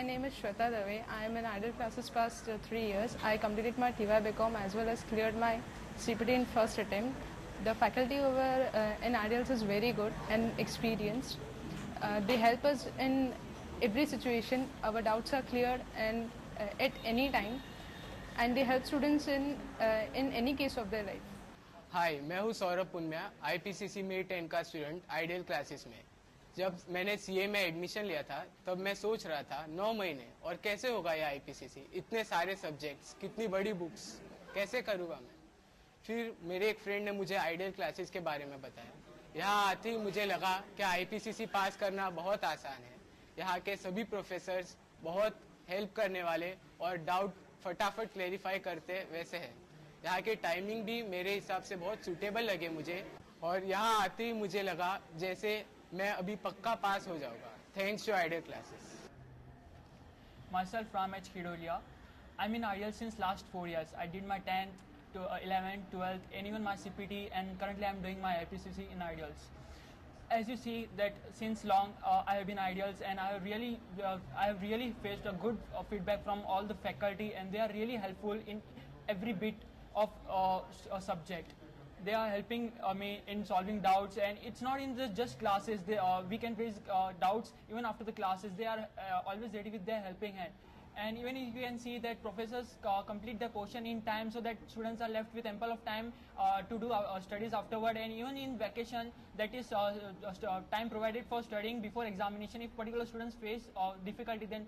name is Shweta Dave. I am in Ideal Classes past 3 years. I completed my TY BCom as well as cleared my CPT in first attempt. The faculty over in Ideals is very good and experienced. They help us in every situation. Our doubts are cleared and at any time, and they help students in any case of their life. हाय, मैं हूँ सौरभ पुन्या, IPCC में 10 का student ideal classes में। जब मैंने CA में admission लिया था तब मैं सोच रहा था 9 महीने और कैसे होगा ये आईपीसीसी, इतने सारे सब्जेक्ट्स, कितनी बड़ी बुक्स, कैसे करूँगा मैं। फिर मेरे एक फ्रेंड ने मुझे आइडियल क्लासेस के बारे में बताया। यहाँ आते ही मुझे लगा कि आईपीसीसी पास करना बहुत आसान है। यहाँ के सभी प्रोफेसर्स बहुत हेल्प करने वाले और डाउट फटाफट क्लेरिफाई करते वैसे है। यहाँ के टाइमिंग भी मेरे हिसाब से बहुत सूटेबल लगे मुझे, और यहाँ आते ही मुझे लगा जैसे मैं अभी पक्का पास हो जाऊंगा, thanks to ideal classes. Myself Ram H. Khidolia. I'm in IEL since last 4 years. I did my 10th to 11th, 12th, and even my CPT, and currently I'm doing my IPCC in IDEALS. As you see that since long I have been IDEALS, and I have really faced a good feedback from all the faculty, and they are really helpful in every bit of a subject. They are helping me in solving doubts, and it's not in just classes. We can raise doubts even after the classes. They are always ready with their helping hand. And even if you can see that professors complete the portion in time, so that students are left with ample of time to do studies afterward. And even in vacation, that is time provided for studying before examination. If particular students face difficulty, then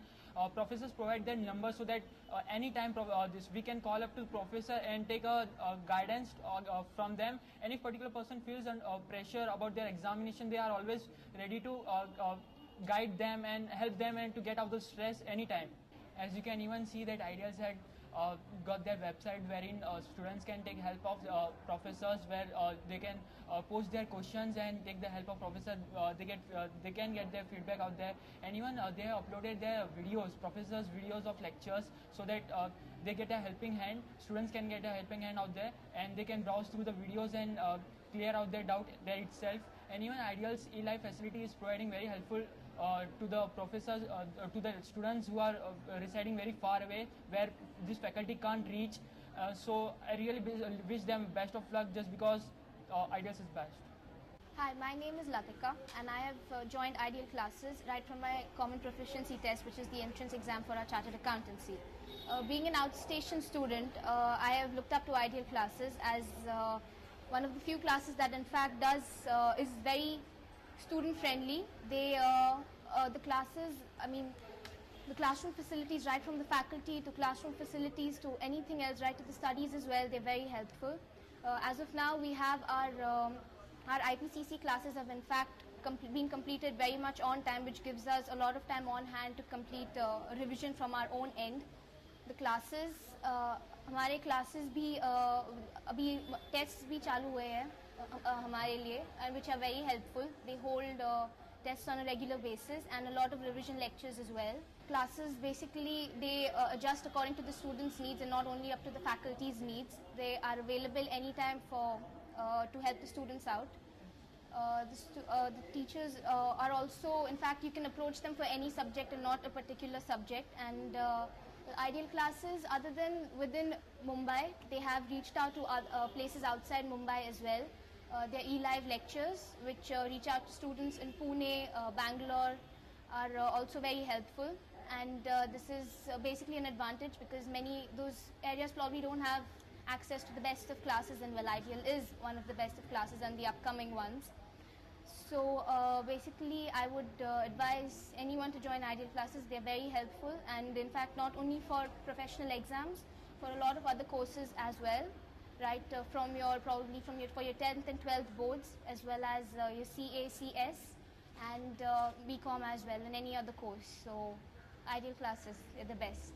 professors provide their number, so that any time we can call up to professor and take a guidance from them. And if particular person feels pressure about their examination, they are always ready to guide them and help them and to get out the stress anytime. As you can even see that Ideals had got their website wherein students can take help of professors, where they can post their questions and take the help of professor. They can get their feedback out there, and even they have uploaded their videos, professors' videos of lectures, so that they get a helping hand. Students can get a helping hand out there, and they can browse through the videos and clear out their doubt there itself. And even Ideals eLife facility is providing very helpful to the professors, to the students who are residing very far away, where this faculty can't reach. So I really wish them best of luck, just because Ideals is best. Hi, my name is Latika, and I have joined Ideal Classes right from my Common Proficiency Test, which is the entrance exam for our Chartered Accountancy. Being an outstation student, I have looked up to Ideal Classes as one of the few classes that in fact is very student friendly. The classes, the classroom facilities, right from the faculty to classroom facilities to anything else, right to the studies as well, they're very helpful. As of now, we have our IPCC classes have in fact been completed very much on time, which gives us a lot of time on hand to complete revision from our own end. The classes, हमारे classes भी अभी tests भी चालू हुए हैं हमारे लिए, and which are very helpful. They hold tests on a regular basis and a lot of revision lectures as well. Classes basically they adjust according to the students' needs and not only up to the faculty's needs. They are available anytime for to help the students out. The teachers are also, in fact, you can approach them for any subject and not a particular subject. And Ideal Classes, other than within Mumbai, they have reached out to places outside Mumbai as well. Their eLive lectures, which reach out to students in Pune, Bangalore, are also very helpful. And this is basically an advantage, because those areas probably don't have access to the best of classes, and Ideal is one of the best of classes and the upcoming ones. So basically I would advise anyone to join Ideal Classes. They're very helpful, and in fact not only for professional exams, for a lot of other courses as well, right, for your 10th and 12th boards, as well as your CACS and BCom as well, and any other course. So Ideal Classes, they're the best.